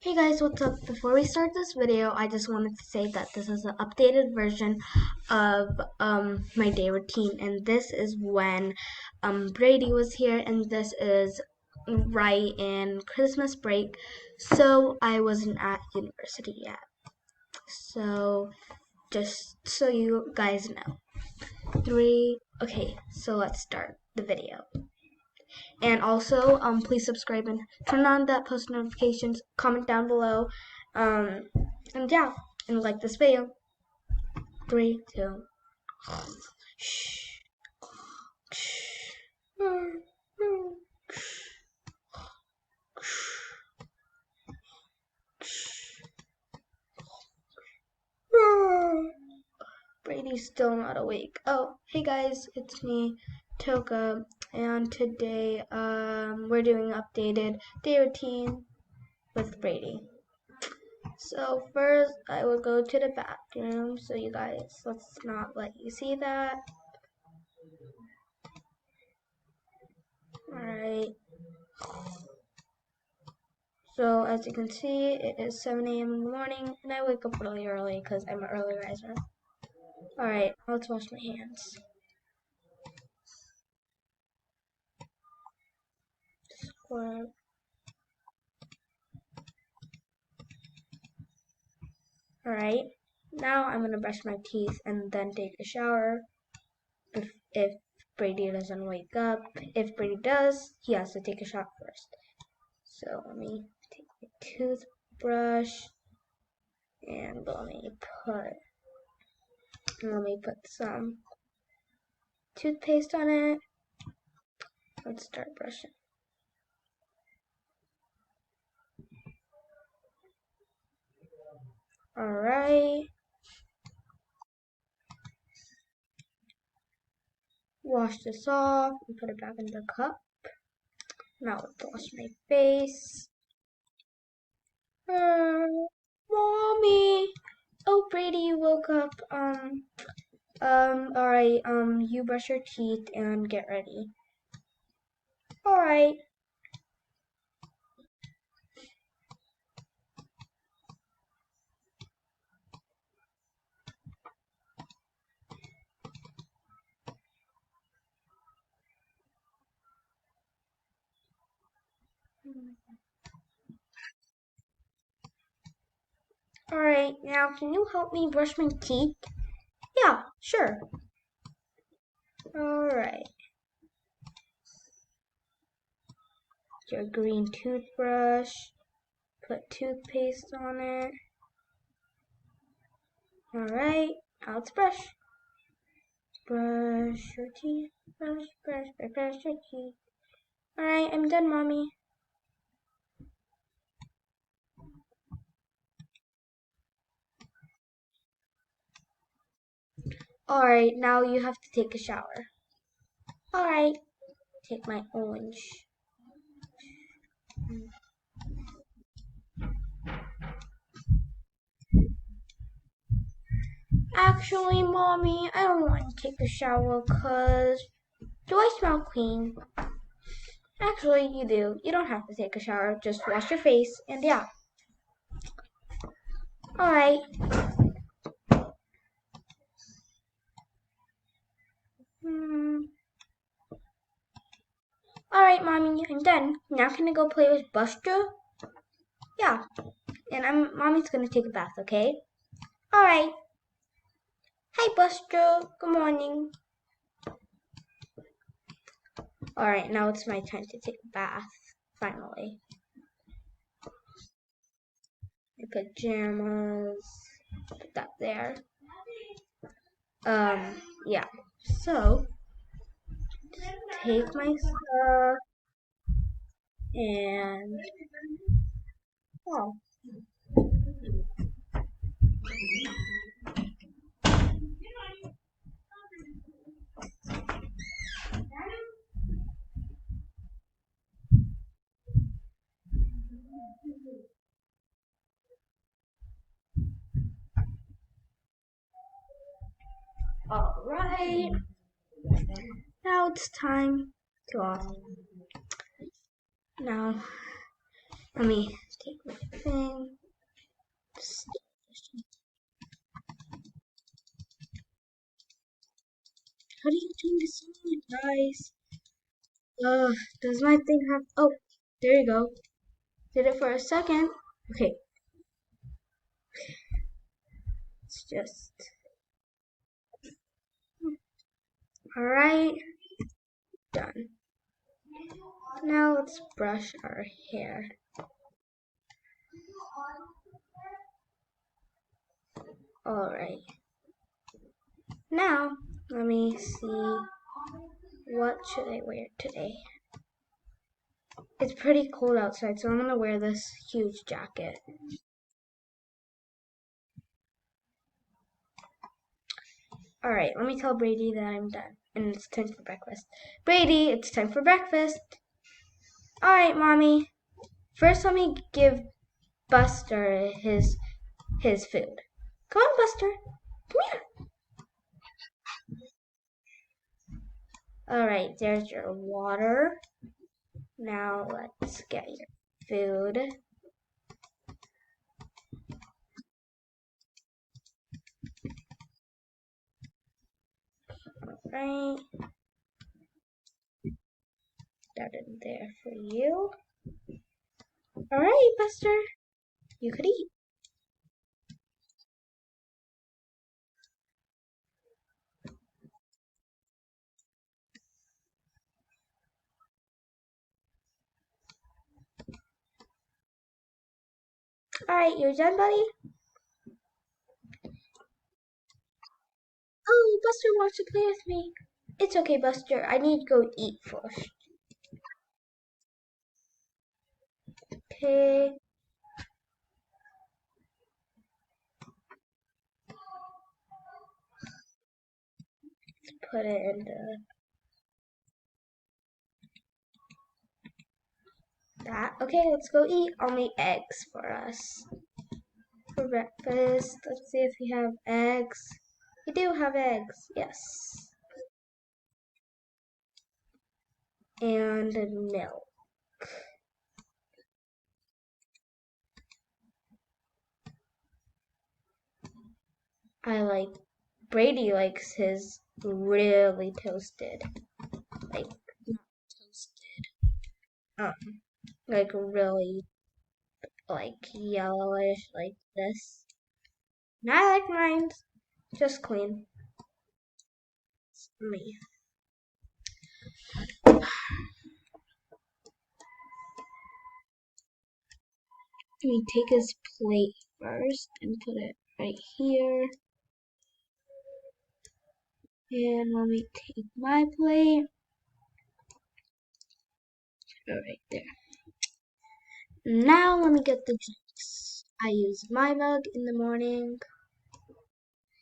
Hey guys, what's up? Before we start this video, I just wanted to say that this is an updated version of my day routine, and this is when Brady was here, and this is right in Christmas break, so I wasn't at university yet. So just so you guys know. Okay, so let's start the video. And also, please subscribe and turn on that post notifications. Comment down below, um, and yeah, and like this video. 3, 2. Shh. Shh. Brady's still not awake. Oh, hey guys, it's me, Toka, and today we're doing updated day routine with Brady. So first, I will go to the bathroom. So you guys, let's not let you see that. Alright. So as you can see, it is 7 a.m. in the morning, and I wake up really early because I'm an early riser. Alright, let's wash my hands. Squirt. Alright, now I'm going to brush my teeth and then take a shower if Brady doesn't wake up. If Brady does, he has to take a shower first. So let me take my toothbrush and let me put some toothpaste on it. Let's start brushing. Alright. Wash this off and put it back in the cup. Now let's wash my face. Mommy! Oh, Brady, you woke up. Alright, you brush your teeth and get ready. Alright. Alright, now can you help me brush my teeth? Yeah, sure. Alright. Your green toothbrush. Put toothpaste on it. Alright, now let's brush. Brush your teeth. Brush your teeth. Alright, I'm done, Mommy. Alright, now you have to take a shower. Alright, take my orange. Actually, Mommy, I don't want to take a shower because do I smell clean? Actually, you do. You don't have to take a shower. Just wash your face and yeah. Alright. Alright, Mommy, I'm done. Now can I go play with Buster? Yeah. And Mommy's gonna take a bath, okay? Alright. Hi, Buster. Good morning. Alright, now it's my time to take a bath. Finally. My pajamas. Put that there. Yeah. So, take my stuff and oh. Alright. Now it's time to off. Now Let me take my thing. How do you turn this on, guys? Does my thing have? Oh, there you go. Did it for a second. Okay, it's just all right. Done. Now let's brush our hair. All right. Now let me see. What should I wear today? It's pretty cold outside, so I'm gonna wear this huge jacket. All right, let me tell Brady that I'm done and it's time for breakfast. Brady, it's time for breakfast. All right, Mommy. First, let me give Buster his food. Come on, Buster. Come here. All right, there's your water. Now let's get your food. All right. That in there for you. All right, Buster. You could eat. All right, you're done, buddy? Oh, Buster wants to play with me. It's okay, Buster. I need to go eat first. Okay. Put it in that. Okay, let's go eat. I'll make eggs for us for breakfast. Let's see if we have eggs. We do have eggs. Yes. And milk. I like Brady likes his really toasted. Like not toasted. Um like really like yellowish like this. And I like mine just clean. It's me. Let me take his plate first and put it right here. And let me take my plate. Right there. Now let me get the drinks. I use my mug in the morning.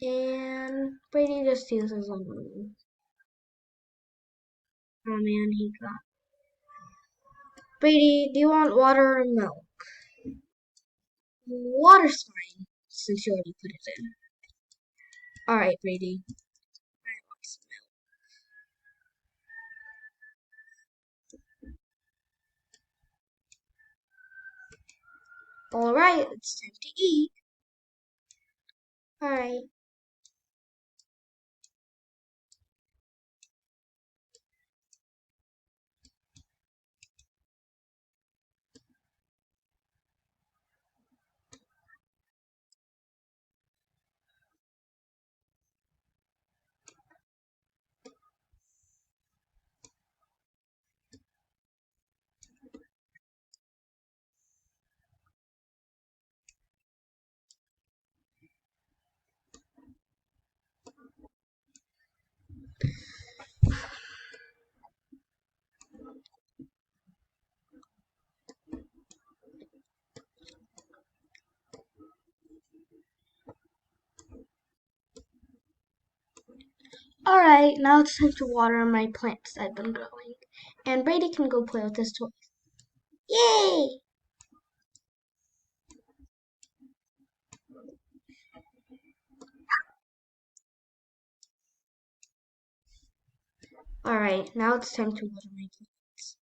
And Brady just uses a mug. Oh man, he got. Brady, do you want water or milk? Water's fine, since you already put it in. Alright, Brady. Alright, it's time to eat. Alright. Alright, now it's time to water my plants I've been growing. And Brady can go play with his toys. Yay! Alright, now it's time to water my plants.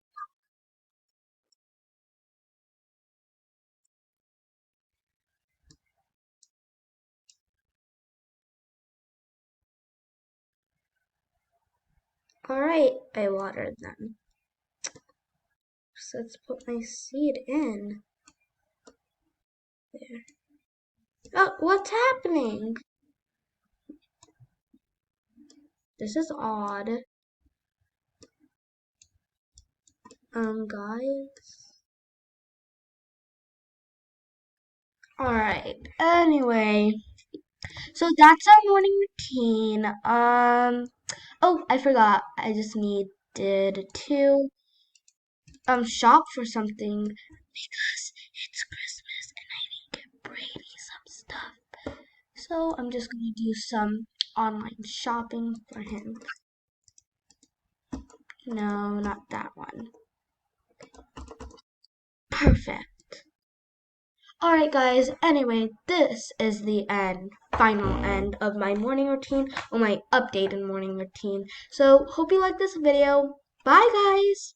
Alright, I watered them. So let's put my seed in. There. Oh, what's happening? This is odd. Guys. Alright, anyway. So that's our morning routine. Oh, I forgot. I just needed to shop for something because it's Christmas and I need to get Brady some stuff. So I'm just gonna do some online shopping for him. No, not that one. Perfect. Alright guys, anyway, this is the final end of my morning routine, or my updated morning routine. So hope you like this video. Bye guys!